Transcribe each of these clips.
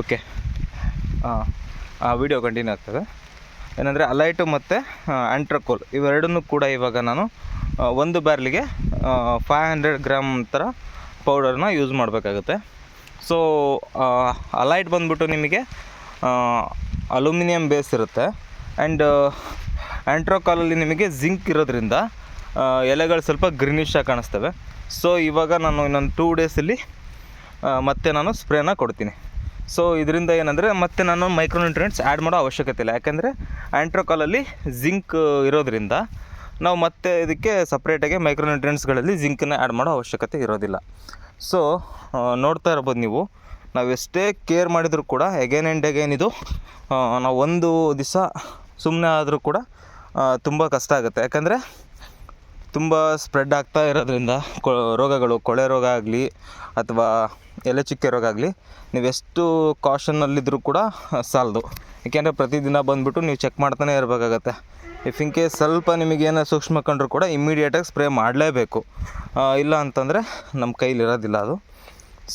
Okay, video continue ಆಗ್ತದೆ. ಏನಂದರೆ ಅಲೈಟು ಮತ್ತು ಆಂಟ್ರಕೋಲ್ ಇವೆರಡನ್ನೂ ಕೂಡ ಇವಾಗ ನಾನು ಒಂದು ಬ್ಯಾರ್ಲಿಗೆ 500 ಗ್ರಾಮ್ ಥರ ಪೌಡರ್ನ ಯೂಸ್ ಮಾಡಬೇಕಾಗುತ್ತೆ. ಸೊ ಅಲೈಟ್ ಬಂದ್ಬಿಟ್ಟು ನಿಮಗೆ ಅಲ್ಯೂಮಿನಿಯಂ ಬೇಸ್ ಇರುತ್ತೆ. ಆ್ಯಂಡ್ ಆಂಟ್ರಕೋಲಲ್ಲಿ ನಿಮಗೆ ಜಿಂಕ್ ಇರೋದ್ರಿಂದ ಎಲೆಗಳು ಸ್ವಲ್ಪ ಗ್ರೀನಿಶ್ ಆಗಿ ಕಾಣಿಸ್ತವೆ. ಸೊ ಇವಾಗ ನಾನು ಇನ್ನೊಂದು 2 ಡೇಸಲ್ಲಿ ಮತ್ತೆ ನಾನು ಸ್ಪ್ರೇನ ಕೊಡ್ತೀನಿ. ಸೊ ಇದರಿಂದ ಏನಂದರೆ ಮತ್ತೆ ನಾನು ಮೈಕ್ರೋನ್ಯೂಟ್ರಿಯೆಂಟ್ಸ್ ಆ್ಯಡ್ ಮಾಡೋ ಅವಶ್ಯಕತೆ ಇಲ್ಲ. ಯಾಕೆಂದರೆ ಆಂಟ್ರಕೋಲಲ್ಲಿ ಜಿಂಕ್ ಇರೋದ್ರಿಂದ ನಾವು ಮತ್ತೆ ಇದಕ್ಕೆ ಸಪ್ರೇಟಾಗಿ ಮೈಕ್ರೋನ್ಯೂಟ್ರಿಯೆಂಟ್ಸ್ಗಳಲ್ಲಿ ಜಿಂಕನ್ನ ಆ್ಯಡ್ ಮಾಡೋ ಅವಶ್ಯಕತೆ ಇರೋದಿಲ್ಲ. ಸೊ ನೋಡ್ತಾ ಇರ್ಬೋದು ನೀವು, ನಾವು ಎಷ್ಟೇ ಕೇರ್ ಮಾಡಿದರೂ ಕೂಡ ಎಗೇನ್ ಆ್ಯಂಡ್ ಎಗೇನ್ ಇದು ನಾವು ಒಂದು ದಿವಸ ಸುಮ್ಮನೆ ಆದರೂ ಕೂಡ ತುಂಬ ಕಷ್ಟ ಆಗುತ್ತೆ. ಯಾಕಂದರೆ ತುಂಬ ಸ್ಪ್ರೆಡ್ ಆಗ್ತಾ ಇರೋದ್ರಿಂದ ರೋಗಗಳು, ಕೊಳೆ ರೋಗ ಆಗಲಿ ಅಥವಾ ಎಲೆ ಚುಕ್ಕೆ ರೋಗ ಆಗಲಿ, ನೀವೆಷ್ಟು ಕಾಷನ್ನಲ್ಲಿದ್ದರೂ ಕೂಡ ಸಾಲದು. ಏಕೆಂದರೆ ಪ್ರತಿದಿನ ಬಂದುಬಿಟ್ಟು ನೀವು ಚೆಕ್ ಮಾಡ್ತಾನೆ ಇರಬೇಕಾಗತ್ತೆ. ಇಫ್ ಇನ್ ಕೇಸ್ ಸ್ವಲ್ಪ ನಿಮಗೇನೋ ಸೂಕ್ಷ್ಮ ಕಂಡ್ರೂ ಕೂಡ ಇಮ್ಮಿಡಿಯೇಟಾಗಿ ಸ್ಪ್ರೇ ಮಾಡಲೇಬೇಕು. ಇಲ್ಲ ಅಂತಂದರೆ ನಮ್ಮ ಕೈಲಿರೋದಿಲ್ಲ ಅದು.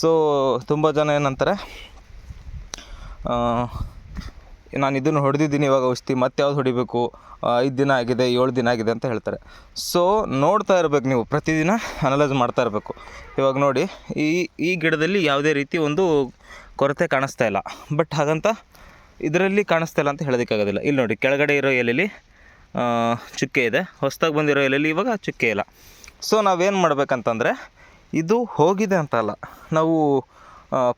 ಸೊ ತುಂಬ ಜನ ಏನಂತಾರೆ, ನಾನು ಇದನ್ನು ಹೊಡೆದಿದ್ದೀನಿ, ಇವಾಗ ಔಷಧಿ ಮತ್ತೆ ಯಾವ್ದು ಹೊಡಿಬೇಕು, 5 ದಿನ ಆಗಿದೆ, 7 ದಿನ ಆಗಿದೆ ಅಂತ ಹೇಳ್ತಾರೆ. ಸೊ ನೋಡ್ತಾ ಇರಬೇಕು, ನೀವು ಪ್ರತಿದಿನ ಅನಲೈಸ್ ಮಾಡ್ತಾ ಇರಬೇಕು. ಇವಾಗ ನೋಡಿ, ಈ ಗಿಡದಲ್ಲಿ ಯಾವುದೇ ರೀತಿ ಒಂದು ಕೊರತೆ ಕಾಣಿಸ್ತಾ ಇಲ್ಲ. ಬಟ್ ಹಾಗಂತ ಇದರಲ್ಲಿ ಕಾಣಿಸ್ತಾ ಇಲ್ಲ ಅಂತ ಹೇಳೋದಕ್ಕಾಗೋದಿಲ್ಲ. ಇಲ್ಲಿ ನೋಡಿ, ಕೆಳಗಡೆ ಇರೋ ಎಲೆಯಲ್ಲಿ ಚುಕ್ಕೆ ಇದೆ, ಹೊಸದಾಗಿ ಬಂದಿರೋ ಎಲೆಯಲ್ಲಿ ಇವಾಗ ಚುಕ್ಕೆ ಇಲ್ಲ. ಸೊ ನಾವೇನು ಮಾಡಬೇಕಂತಂದರೆ, ಇದು ಹೋಗಿದೆ ಅಂತ ಅಲ್ಲ, ನಾವು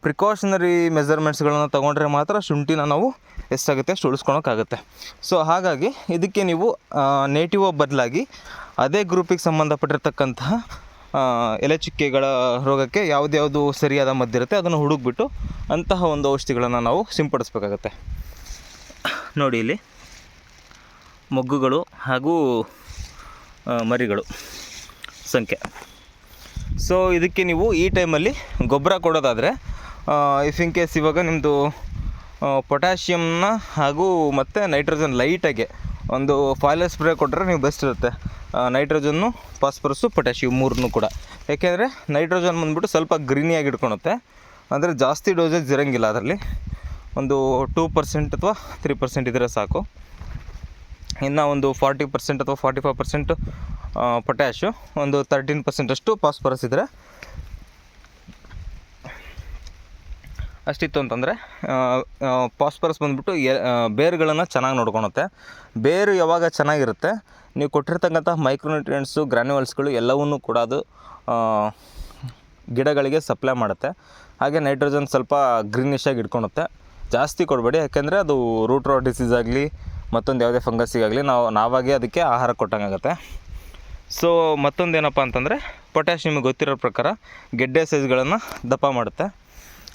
ಪ್ರಿಕಾಷನರಿ ಮೆಜರ್ಮೆಂಟ್ಸ್ಗಳನ್ನು ತೊಗೊಂಡ್ರೆ ಮಾತ್ರ ಶುಂಠಿನ ನಾವು ಎಷ್ಟಾಗುತ್ತೆ ಅಷ್ಟು ಉಳಿಸ್ಕೊಳೋಕ್ಕಾಗುತ್ತೆ. ಸೊ ಹಾಗಾಗಿ ಇದಕ್ಕೆ ನೀವು ನೇಟಿವ್ ಬದಲಾಗಿ ಅದೇ ಗ್ರೂಪಿಗೆ ಸಂಬಂಧಪಟ್ಟಿರ್ತಕ್ಕಂತಹ ಎಲೆ ಚುಕ್ಕೆಗಳ ರೋಗಕ್ಕೆ ಯಾವ್ದು ಸರಿಯಾದ ಮದ್ದಿರುತ್ತೆ ಅದನ್ನು ಹುಡುಕ್ಬಿಟ್ಟು ಅಂತಹ ಒಂದು ಔಷಧಿಗಳನ್ನು ನಾವು ಸಿಂಪಡಿಸ್ಬೇಕಾಗತ್ತೆ. ನೋಡಿ, ಇಲ್ಲಿ ಮೊಗ್ಗುಗಳು ಹಾಗೂ ಮರಿಗಳು ಸಂಖ್ಯೆ. ಸೊ ಇದಕ್ಕೆ ನೀವು ಈ ಟೈಮಲ್ಲಿ ಗೊಬ್ಬರ ಕೊಡೋದಾದರೆ, ಇಫ್ ಇನ್ ಕೇಸ್ ಇವಾಗ ನಿಮ್ಮದು ಪೊಟ್ಯಾಷಿಯಮ್ನ ಹಾಗೂ ಮತ್ತು ನೈಟ್ರೋಜನ್ ಲೈಟಾಗೆ ಒಂದು ಫಾಯ್ಲರ್ ಸ್ಪ್ರೇ ಕೊಟ್ಟರೆ ನೀವು ಬೆಸ್ಟ್ ಇರುತ್ತೆ. ನೈಟ್ರೋಜನ್ನು, ಫಾಸ್ಫರಸ್ಸು, ಪೊಟ್ಯಾಷಿಯಮ್ 3 ಕೂಡ. ಏಕೆಂದರೆ ನೈಟ್ರೋಜನ್ ಬಂದುಬಿಟ್ಟು ಸ್ವಲ್ಪ ಗ್ರೀನಿಯಾಗಿ ಇಟ್ಕೊಳುತ್ತೆ. ಅಂದರೆ ಜಾಸ್ತಿ ಡೋಸೇಜ್ ಇರೋಂಗಿಲ್ಲ ಅದರಲ್ಲಿ, ಒಂದು 2% ಅಥವಾ 3% ಇದ್ದರೆ ಸಾಕು. ಇನ್ನು ಒಂದು 40% ಅಥವಾ 45% ಪೊಟ್ಯಾಶು, ಒಂದು 13% ಅಷ್ಟು ಫಾಸ್ಫರಸ್ ಇದ್ದರೆ ಅಷ್ಟಿತ್ತು ಅಂತಂದರೆ, ಫಾಸ್ಫರಸ್ ಬಂದುಬಿಟ್ಟು ಬೇರುಗಳನ್ನು ಚೆನ್ನಾಗಿ ನೋಡ್ಕೊಳುತ್ತೆ. ಬೇರು ಯಾವಾಗ ಚೆನ್ನಾಗಿರುತ್ತೆ, ನೀವು ಕೊಟ್ಟಿರ್ತಕ್ಕಂಥ ಮೈಕ್ರೋನ್ಯೂಟ್ರಿಯೆಂಟ್ಸು, ಗ್ರ್ಯಾನ್ಯುವಲ್ಸ್ಗಳು ಎಲ್ಲವನ್ನೂ ಕೂಡ ಅದು ಗಿಡಗಳಿಗೆ ಸಪ್ಲೈ ಮಾಡುತ್ತೆ. ಹಾಗೆ ನೈಟ್ರೋಜನ್ ಸ್ವಲ್ಪ ಗ್ರೀನಿಶಾಗಿ ಇಟ್ಕೊಳುತ್ತೆ. ಜಾಸ್ತಿ ಕೊಡಬೇಡಿ, ಯಾಕೆಂದರೆ ಅದು ರೂಟ್ ರಾಟ್ ಡಿಸೀಸ್ ಆಗಲಿ ಮತ್ತೊಂದು ಯಾವುದೇ ಫಂಗಸ್ಸಿಗಾಗಲಿ ನಾವಾಗೇ ಅದಕ್ಕೆ ಆಹಾರ ಕೊಟ್ಟಂಗಾಗುತ್ತೆ. ಸೊ ಮತ್ತೊಂದು ಏನಪ್ಪ ಅಂತಂದರೆ, ಪೊಟ್ಯಾಶ್ ನಿಮಗೆ ಗೊತ್ತಿರೋ ಪ್ರಕಾರ ಗೆಡ್ಡೆ ಸೈಜ್ಗಳನ್ನು ದಪ್ಪ ಮಾಡುತ್ತೆ.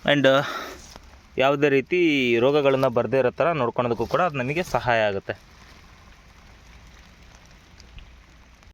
ಆ್ಯಂಡ್ ಯಾವುದೇ ರೀತಿ ರೋಗಗಳನ್ನು ಬರದೇ ಇರೋ ಥರ ನೋಡ್ಕೊಳೋದಕ್ಕೂ ಕೂಡ ಅದು ನಮಗೆ ಸಹಾಯ ಆಗುತ್ತೆ.